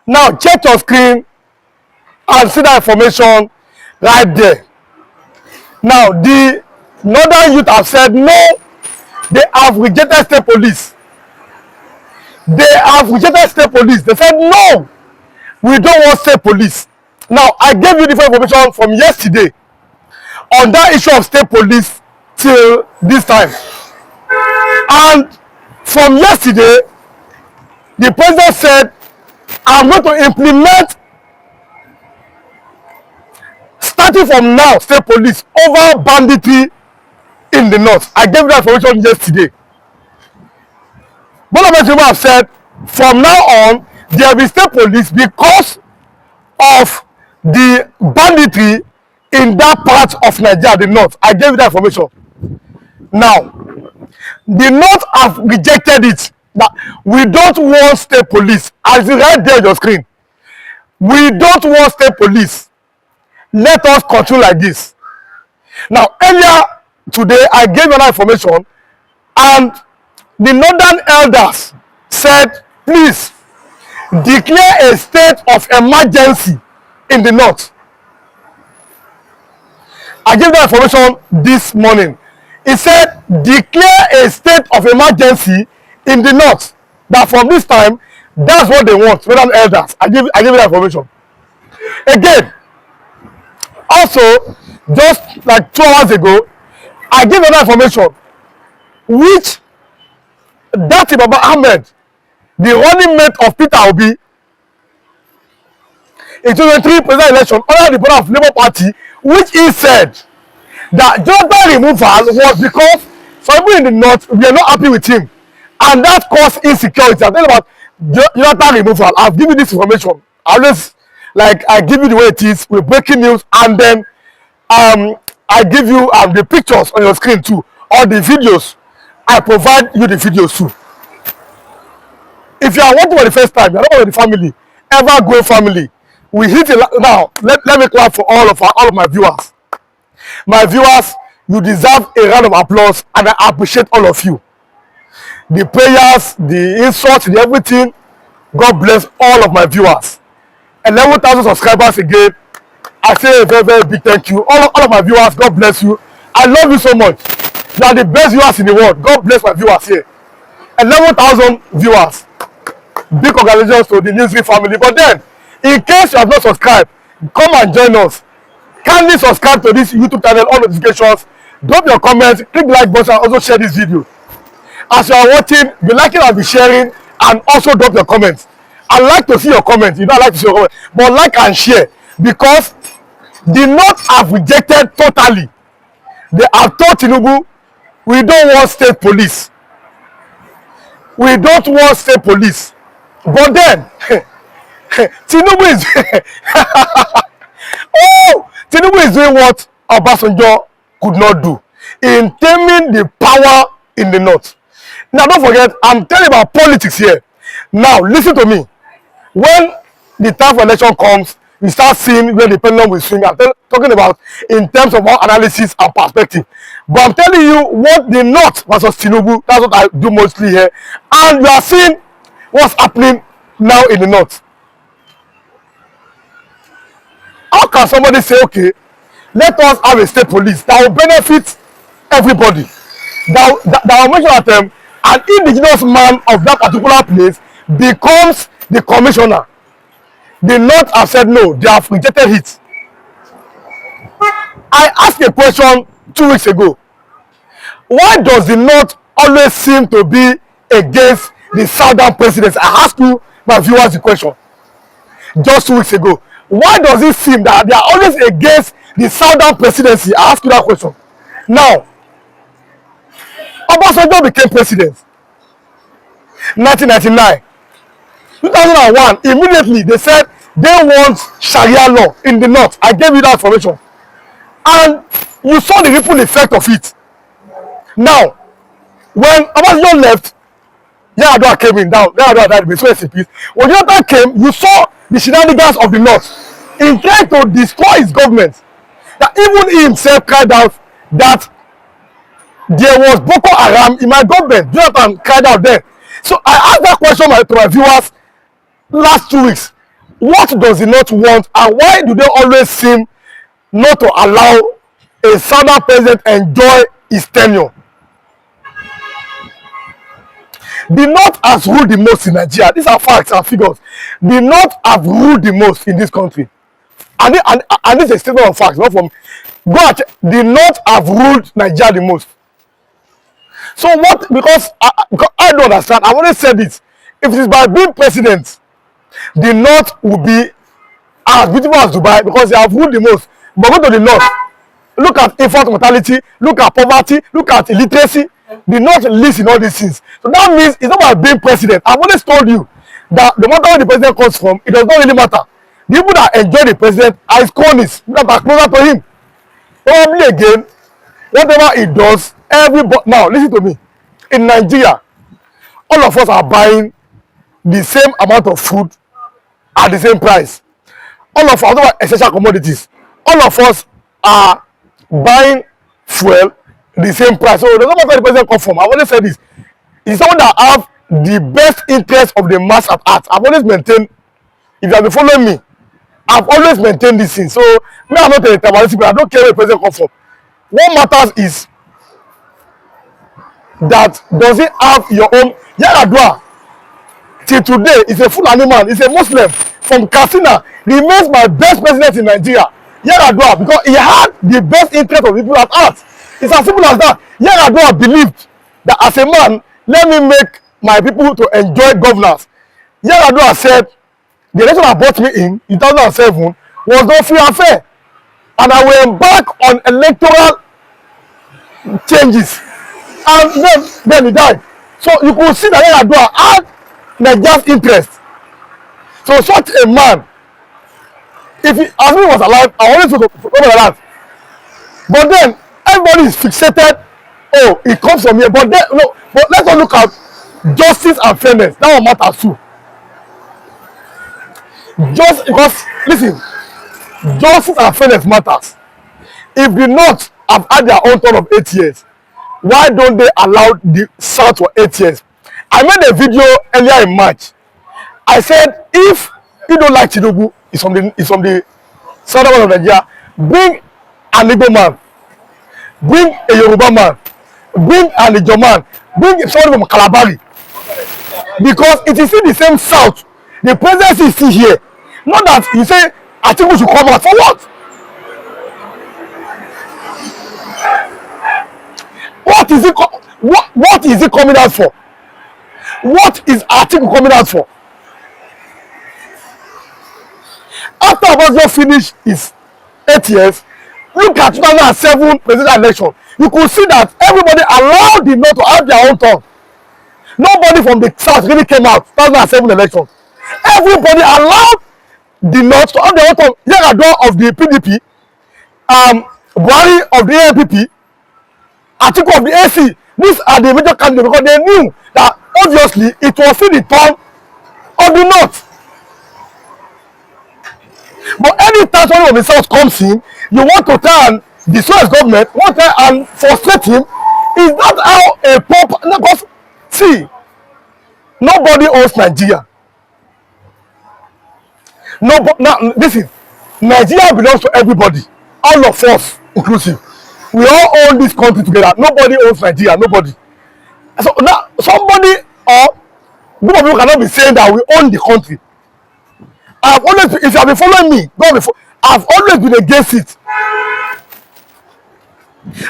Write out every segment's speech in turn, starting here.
Now check your screen and see that information right there. Now the northern youth have said no, they have rejected state police. They have rejected state police. They said no, we don't want state police. Now I gave you different information from yesterday on that issue of state police till this time. And from yesterday, the president said, I'm going to implement, starting from now, state police over banditry in the north. I gave that information yesterday. Bola Tinubu have said, from now on, there will be state police because of the banditry in that part of Nigeria, the north. I gave you that information. Now, the north have rejected it. That we don't want state police. As you right there on your screen, we don't want state police. Let us continue like this. Now, earlier today, I gave you that information, and the northern elders said, please declare a state of emergency in the north. I gave that information this morning. He said, declare a state of emergency in the north. That from this time, that's what they want, northern elders. I give you that information. Again, also, just like 2 hours ago, I gave another information, which that Baba Ahmed, the running mate of Peter Obi, in 2023 presidential election under the border of Labour Party, which he said that Jonathan removal was because some people in the north were not happy with him, and that caused insecurity. I'm talking about Jonathan removal. I've given this information. I always, like, I give you the way it is with breaking news, and then I give you the pictures on your screen too, or the videos. I provide you the videos too. If you are watching for the first time, you are not one of the family, ever growing family, we hit it now. Let me clap for all of my viewers. My viewers, you deserve a round of applause, and I appreciate all of you. The prayers, the insults, the everything. God bless all of my viewers. 11,000 subscribers again. I say a very, very big thank you. All of my viewers, God bless you. I love you so much. You are the best viewers in the world. God bless my viewers here. 11,000 viewers. Big congratulations to the Newsweek family. But then, in case you have not subscribed, come and join us. Kindly subscribe to this YouTube channel, all notifications. Drop your comments, click the like button, and also share this video. As you are watching, be liking and be sharing, and also drop your comments. I like to see your comments. You don't like to see your comments, but like and share, because the North have rejected totally. They have told Tinubu, we don't want state police. We don't want state police. But then, Tinubu is Tinubu is doing what Obasanjo could not do in taming the power in the north. Now, don't forget, I'm telling you about politics here. Now, listen to me. When the time for election comes, we start seeing where the pendulum will swing. I'm talking about in terms of our analysis and perspective. But I'm telling you what the North versus Tinubu, that's what I do mostly here. And you are seeing what's happening now in the North. How can somebody say, okay, let us have a state police that will benefit everybody? That will make sure that an indigenous man of that particular place becomes the commissioner. The North have said no, they have rejected it. I asked a question 2 weeks ago. Why does the North always seem to be against the Southern presidents? I asked you, my viewers, the question just 2 weeks ago. Why does it seem that they are always against the Southern presidency? I asked you that question. Now, Obasanjo became president 1999. 2001, immediately they said they want Sharia law in the North. I gave you that information. And you saw the ripple effect of it. Now, when Obasanjo left, Yar'Adua came in down. Yar'Adua died, so rest in peace. When Jonathan came, you saw the shenanigans of the North in trying to destroy his government. That even he himself cried out that there was Boko Haram in my government. Jonathan cried out there. So I asked that question to my viewers last 2 weeks. What does he not want, and why do they always seem not to allow a southern president enjoy his tenure? The North has ruled the most in Nigeria. These are facts and figures. The North have ruled the most in this country. And this is a statement of facts, not from God. The North have ruled Nigeria the most. So what, because I don't understand, I've always said this. If it is by being president, the North will be as beautiful as Dubai because they have ruled the most. But go to the North, look at infant mortality, look at poverty, look at illiteracy. The North leads in all these things. So that means it's not about being president. I've always told you that no matter where the president comes from, it does not really matter. The people that enjoy the president are his cronies that are closer to him. Probably again, whatever he does, everybody. Now listen to me. In Nigeria, all of us are buying the same amount of food at the same price. All of us are essential commodities. All of us are buying fuel the same price. So it doesn't matter where the president comes from. I've always said this. It's someone that have the best interest of the mass at heart. I've always maintained, if you have been following me, I've always maintained this thing. So me, I'm not a tribalistic, but I don't care where the president comes from. What matters is that does it have your own. Yaradua till today is a Fulani man, is a Muslim from Katsina, remains my best president in Nigeria. Yaradua, because he had the best interest of people at heart. It's as simple as that. Yaradua believed that as a man, let me make my people to enjoy governance. Yaradua said, the election that brought me in 2007 was not free and fair. And I will embark on electoral changes. And then he died. So you could see that Yaradua had Nigeria's interest. So such a man, if he, as he was alive, I wanted to go like that. But then everybody is fixated. Oh, it comes from here. But then no. But let's not look at justice and fairness. That one matters too. Just because, listen, justice and fairness matters. If the North have had their own turn of 8 years, why don't they allow the South for 8 years? I made a video earlier in March. I said, if you don't like Tinubu, it's from the southern part of Nigeria, bring an Igbo man, bring a Yoruba man, bring an Ijaw man, bring someone from Kalabari. Because it is in the same South. The presidency is still here. Not that you say, I think we should come out. For what? What is it coming out for? What is Atiku coming out for? After Obasanjo finished his 8 years, look at 2007 presidential election. You could see that everybody allowed the North to have their own turn. Nobody from the South really came out 2007 election. Everybody allowed the North to have their own turn. Yaradua of the PDP, Buhari of the ANPP, Atiku of the AC. These are the major candidates because they knew that obviously it was still the turn of the North. But anytime someone of the South comes in, you want to try and destroy his government, want to try and frustrate him. Is that how a pop? Because see, nobody owns Nigeria. No, now listen, Nigeria belongs to everybody, all of us inclusive. We all own this country together. Nobody owns Nigeria. Nobody. So now somebody or group of people cannot be saying that we own the country. I've always been, if you have been following me, I've always been against it.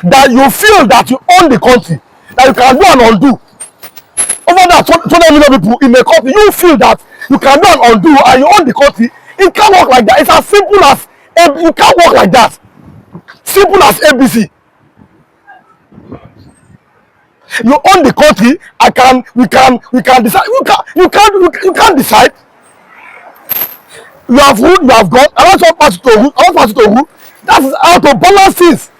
That you feel that you own the country, that you can do and undo. Over that 20 million people in the country, you feel that you can do and undo and you own the country. It can't work like that. It's as simple as you can't work like that. Simple as ABC. You own the country. We can decide. You can't decide. You have ruled, you have gone. I want to pass to rule. I want to rule. That is how to balance things.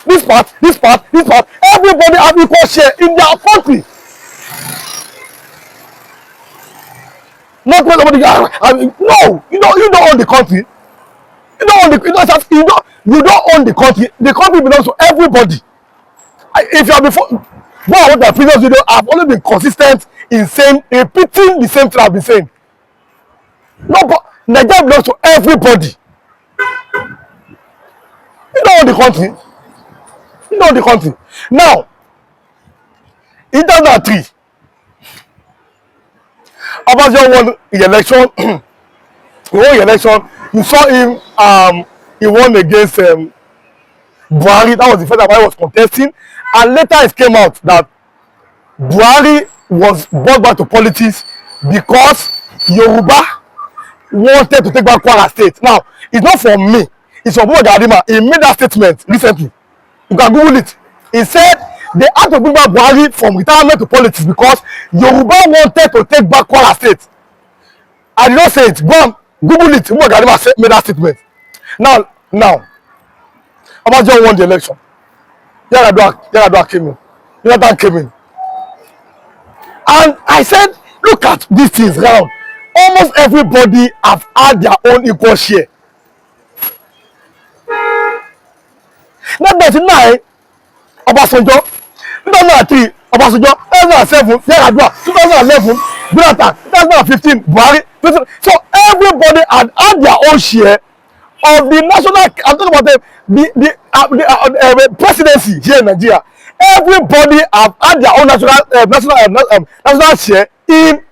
This part. Everybody have equal share in their country. Not when somebody. No, you don't own the country. You don't own the. You don't own the country. The country belongs to everybody. If you have before, what my previous video, I've only been consistent in saying, repeating the same thing I've been saying. Nigeria belongs to everybody. You don't own the country. You don't own the country. Now, in 2003, Obasanjo won the election. He won the election. You saw him. He won against Buhari. That was the first time Buhari was contesting. And later it came out that Buhari was brought back to politics because Yoruba wanted to take back Kwara State. Now, it's not from me. It's from Galadima. He made that statement recently. You can Google it. He said they had to bring back Buhari from retirement to politics because Yoruba wanted to take back Kwara State. I did not say it. Go on, Google it. Galadima made that statement. Now, Obasanjo won the election. Yar'Adua came in. Jonathan came in. And I said, look at these things round. Almost everybody have had their own equal share. That 99, Obasanjo, 2003, Obasanjo, 2007, Yar'Adua, 2011, Jonathan, 2015, Buhari. So everybody had their own share of the national. I'm talking about the presidency here in Nigeria. Everybody have had their own national share in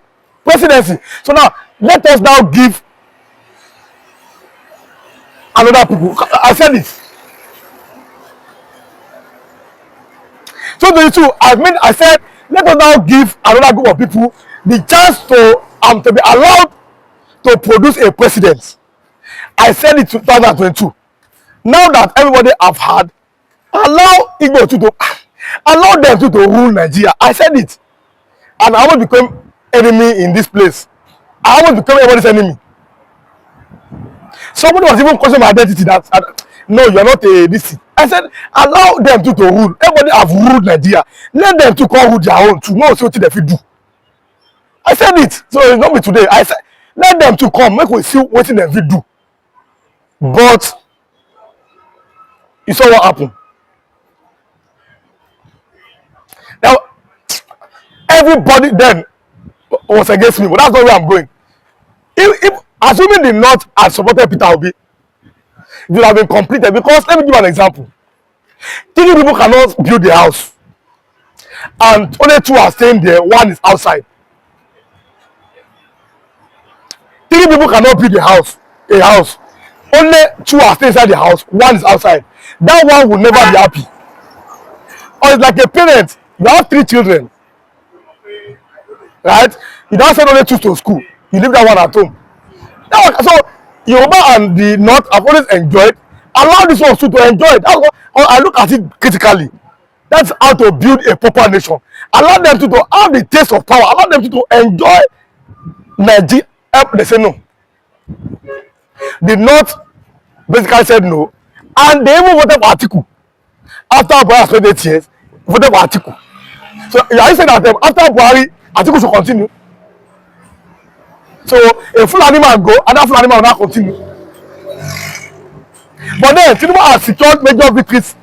presidency. So now let us now give another people. I said it. So I said let us now give another group of people the chance to be allowed to produce a president. I said it in 2022. Now that everybody have had, allow Igbo allow them to rule Nigeria. I said it. And I won't become enemy in this place. I won't become everybody's enemy. Somebody was even questioning my identity that no, you're not a this. I said, allow them to rule. Everybody have ruled Nigeria. Let them to come rule their own to know what they do. I said it. So it's not me today. I said, let them to come, make we see what they do. But you saw what happened. Now, everybody then was against me, but that's not where I'm going. If assuming the North had supported Peter Obi, it would have been completed. Because let me give you an example. 3 people cannot build a house, and only 2 are staying there. 1 is outside. 3 people cannot build a house. Only 2 are staying inside the house. 1 is outside. That one will never be happy. Or it's like a parent. You have 3 children, right? You don't send only 2 to school. You leave that 1 at home. So Yoruba and the North have always enjoyed. Allow this one to enjoy it. I look at it critically. That's how to build a proper nation. Allow them to have the taste of power. Allow them to enjoy Nigeria. They say no. The North basically said no, and they even voted for Atiku. After Buhari spent 8 years, voted for Atiku. So I said that after Buhari, Atiku should continue. So a Fulani man go, and that Fulani man will not continue. But then Tinubu has secured major victories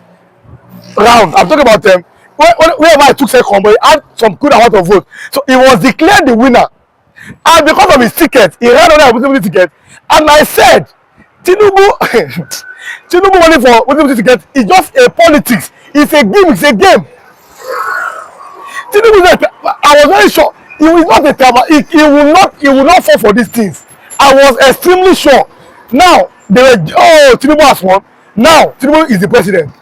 round. I'm talking about them. Wherever I took second, but he had some good amount of votes. So he was declared the winner. And because of his ticket, he ran on a possibility ticket. And I said, Tinubu running for possibility ticket is just a politics. It's a game. It's a game. Tinubu said, I was very sure he was not a travel. He will not fall for these things. I was extremely sure. Now they were Tinubu has won. Now Tinubu is the president.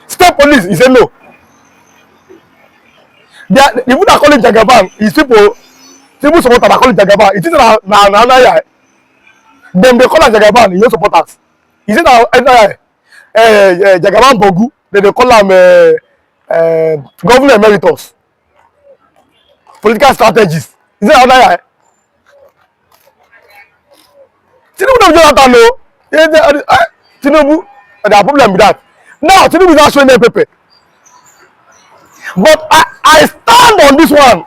State police, he said no. The people that call him Jagaban, his people supporters that call him Jagaban. It is na them they call him Jagaban, he supporters. He said Jagaban Bogu, then they call him governor emeritus. Political strategist. Is that another guy? Tinubu don't Jonathan no. Tinubu, there are problem with that. Now Tinubu is not showing them paper. But I stand on this one.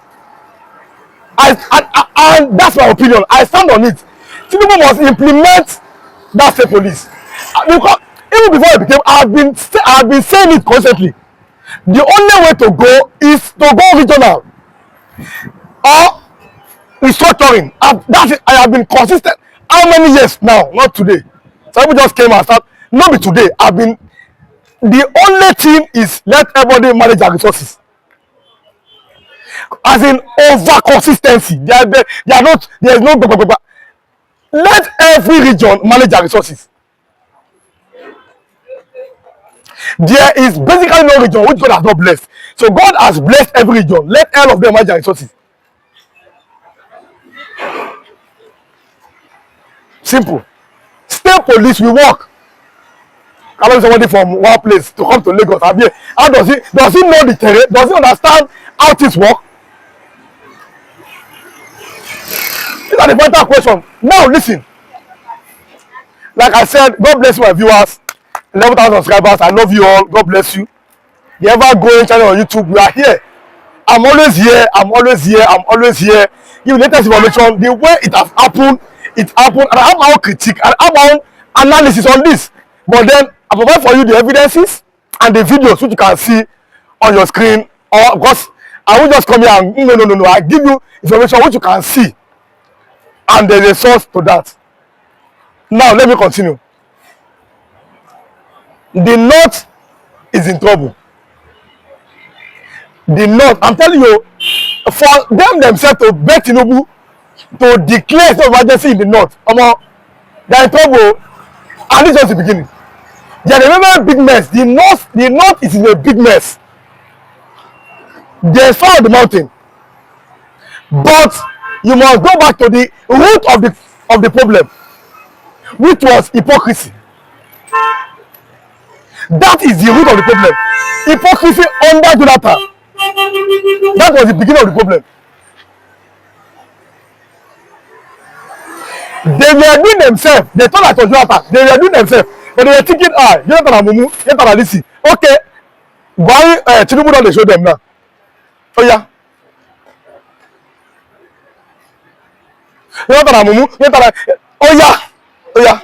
And that's my opinion. I stand on it. Tinubu must implement that state police. Because even before it became, I've been saying it constantly. The only way to go is to go regional or restructuring. That's it. I have been consistent. How many years now? Not today. Some people just came and start. Not be today. I've been. The only thing is let everybody manage their resources. As in over consistency. They are not. There is no. Let every region manage their resources. There is basically no region which God has not blessed. So God has blessed every region. Let all of them manage their resources. Simple. State police will work. Allow somebody from one place to come to Lagos. How does he know the terrain? Does he understand how things work? These are the vital questions. Now listen. Like I said, God bless my viewers. 11,000 subscribers. I love you all. God bless you. The ever growing channel on YouTube. We are here. I'm always here. I'm always here. I'm always here. Give the latest information. The way it has happened, it happened. And I have my own critique. And I have my own analysis on this. But then I provide for you the evidences and the videos which you can see on your screen. Or because I will just come here and no. I give you information which you can see. And there's a source to that. Now let me continue. The North is in trouble. The North, I'm telling you, for them themselves to beg Tinubu to declare state of emergency in the North, they are in trouble. And this was the beginning. They are remember big mess. The North is in a big mess. They found the mountain. But you must go back to the root of the problem, which was hypocrisy. That is the root of the problem. Hypocrisy under Jonathan. That was the beginning of the problem. They were doing themselves. They thought that was Jonathan. They were doing themselves. But they were thinking, Jonathan and Mumu, Jonathan and Lisi. Okay. Why Tinubu don't show them now? Oh yeah. Jonathan and Mumu, Jonathan and... Oh yeah.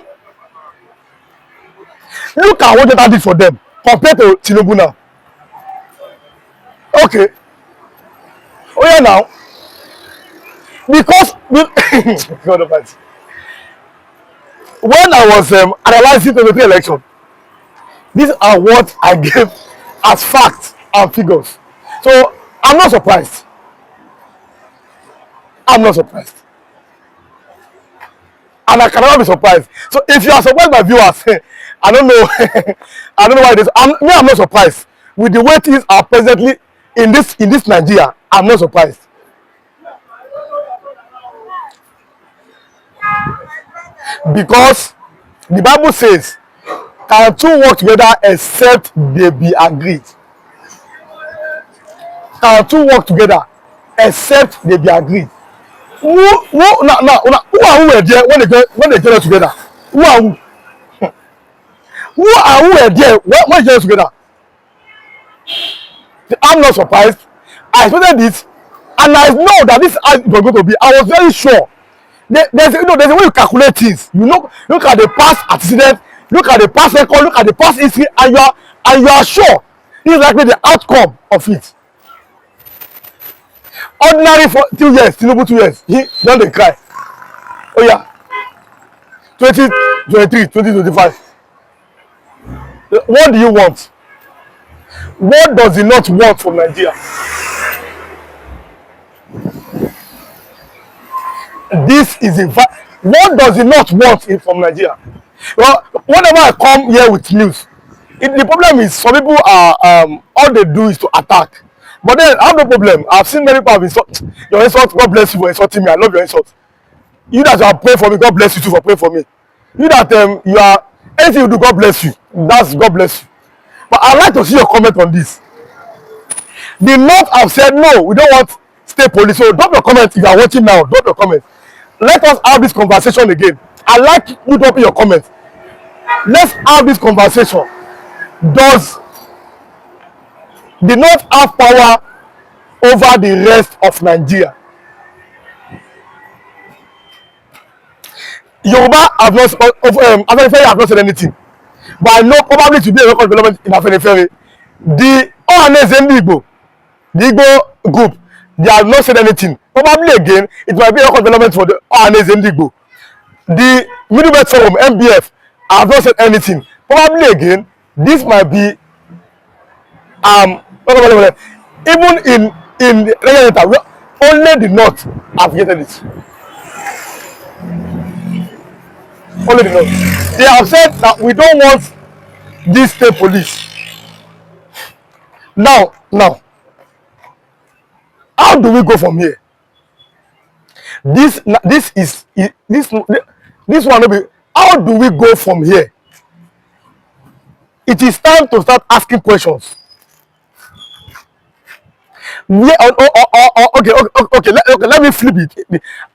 Look at what Jonathan did for them compared to Tinubu now. Okay. Oh yeah now. Because God Almighty. When I was analyzing the 2023 election, these are what I gave as facts and figures. So I'm not surprised. I'm not surprised. And I cannot be surprised. So if you are surprised by viewers, I don't know. I don't know why it is. I'm not surprised. With the way things are presently in this Nigeria, I'm not surprised. Because the Bible says, can two work together except they be agreed? Can two work together except they be agreed? Who are there when they get together? Who are who? Who were there when they get together? I'm not surprised. I expected this, and I know that this was going to be. I was very sure. There's a way you calculate things. You know, look at the past antecedent, look at the past record, look at the past history, and you are sure this is likely the outcome of it. Ordinary for 2 years, Tinubu 2 years, he don't cry. Oh yeah, 2023, 2025. What do you want? What does he not want from Nigeria? This is a what does he not want from Nigeria? Well, whenever I come here with news, the problem is some people are all they do is to attack. But then I have no problem. I've seen many people have insult your insult. God bless you for insulting me. I love your insult. You that are praying for me, God bless you too for praying for me. You that you are anything you do, God bless you. That's God bless you. But I'd like to see your comment on this. The North have said no, we don't want state police. So drop your comment if you are watching now. Drop your comment. Let us have this conversation again. I like you dropping your comment. Let's have this conversation. Does the North have power over the rest of Nigeria? Yoruba have not have not said anything. But I know probably to be a record development in Afenifere. The Igbo, the Igbo group, they have not said anything. Probably again, it might be a record development for the Igbo. The Middle Forum, MBF, I have not said anything. Probably again, this might be even in Nigeria, only the North have getting it. Only the North. They have said that we don't want this state police. Now, how do we go from here? This one will be. How do we go from here? It is time to start asking questions. Okay, let me flip it.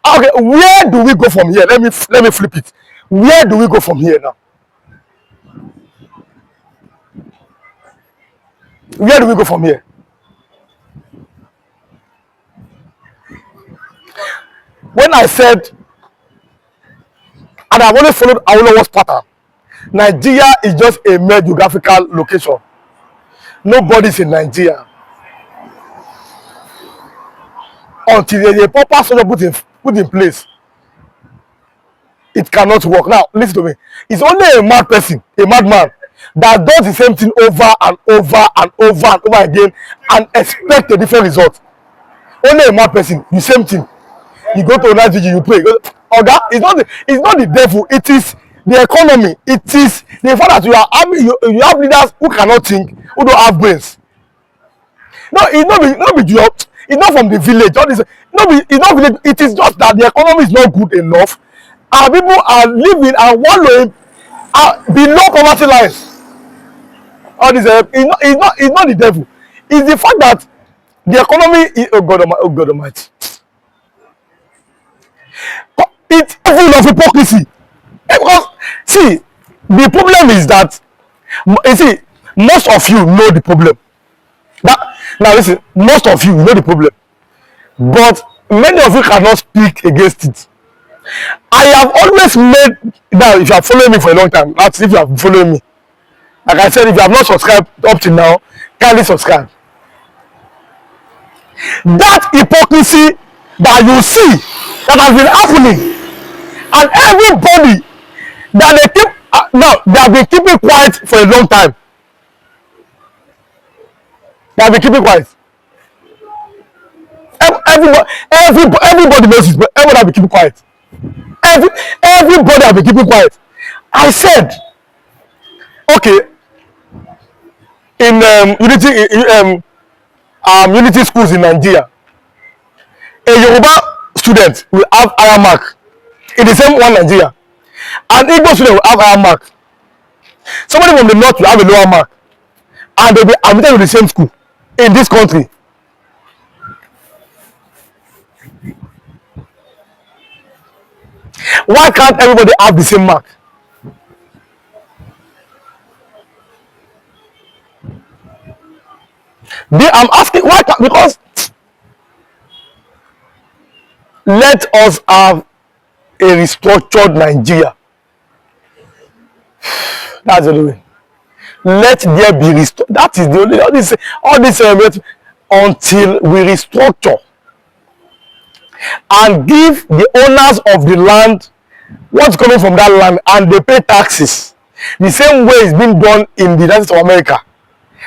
Okay, where do we go from here? Let me flip it. Where do we go from here now? Where do we go from here? When I said, and I've always followed Awolowo's pattern, Nigeria is just a mere geographical location. Nobody's in Nigeria until there's a proper structure put in place. It cannot work. Now, listen to me. It's only a mad person, a madman, that does the same thing over and over and over and over again and expect a different result. Only a mad person, the same thing. You go to Nigeria, you pray. Oga, it's not the devil. It is the economy. It is the fact that you have leaders who cannot think, who don't have brains. No, it's not from the village. It's not village. It is just that the economy is not good enough. And people are living and wallowing below poverty lines. All this, it's not the devil. It's the fact that the economy is, oh God Almighty. It's full of hypocrisy. Because, see, the problem is that, you see, most of you know the problem. Now listen, most of you know the problem. But many of you cannot speak against it. I have always made, now if you have followed me for a long time, that's if you have followed me. Like I said, if you have not subscribed up to now, kindly subscribe. That hypocrisy that you see that has been happening, and everybody that they keep now, they have been keeping quiet for a long time. They have been keeping quiet. Everybody knows it, but everybody have been keeping quiet. Everybody have been keeping quiet. I said, okay, in unity schools in Nigeria, a Yoruba student will have higher mark in the same one Nigeria. An Igbo student will have higher mark. Somebody from the north will have a lower mark, and they'll be admitted to the same school in this country. Why can't everybody have the same mark? I'm asking why can't, because let us have a restructured Nigeria. That's the only way. Let there be restructured. That is the only all this until we restructure and give the owners of the land what's coming from that land, and they pay taxes the same way it's been done in the United States of America.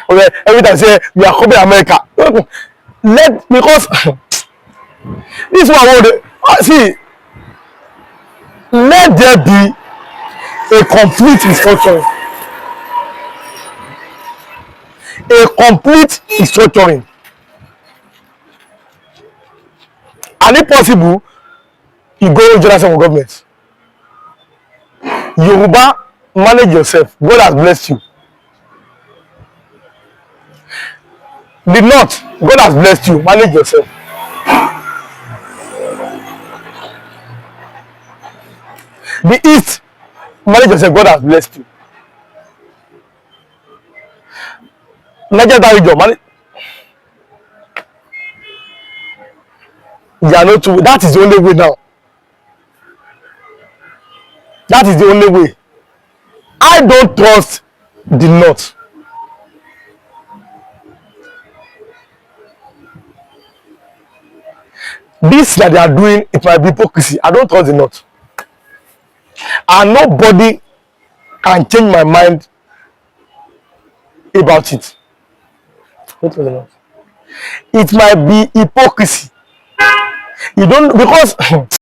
Okay, every time I say we are copying America, because this one see, let there be a complete restructuring. A complete restructuring. And if possible, you go to general assembly government. Yoruba, manage yourself. God has blessed you. The North, God has blessed you. Manage yourself. The East, manage yourself. God has blessed you. Nigeria region, manage. They are not too. That is the only way now. That is the only way. I don't trust the North. This that they are doing, it might be hypocrisy. I don't trust the North. and nobody can change my mind about it. It might be hypocrisy. You don't, because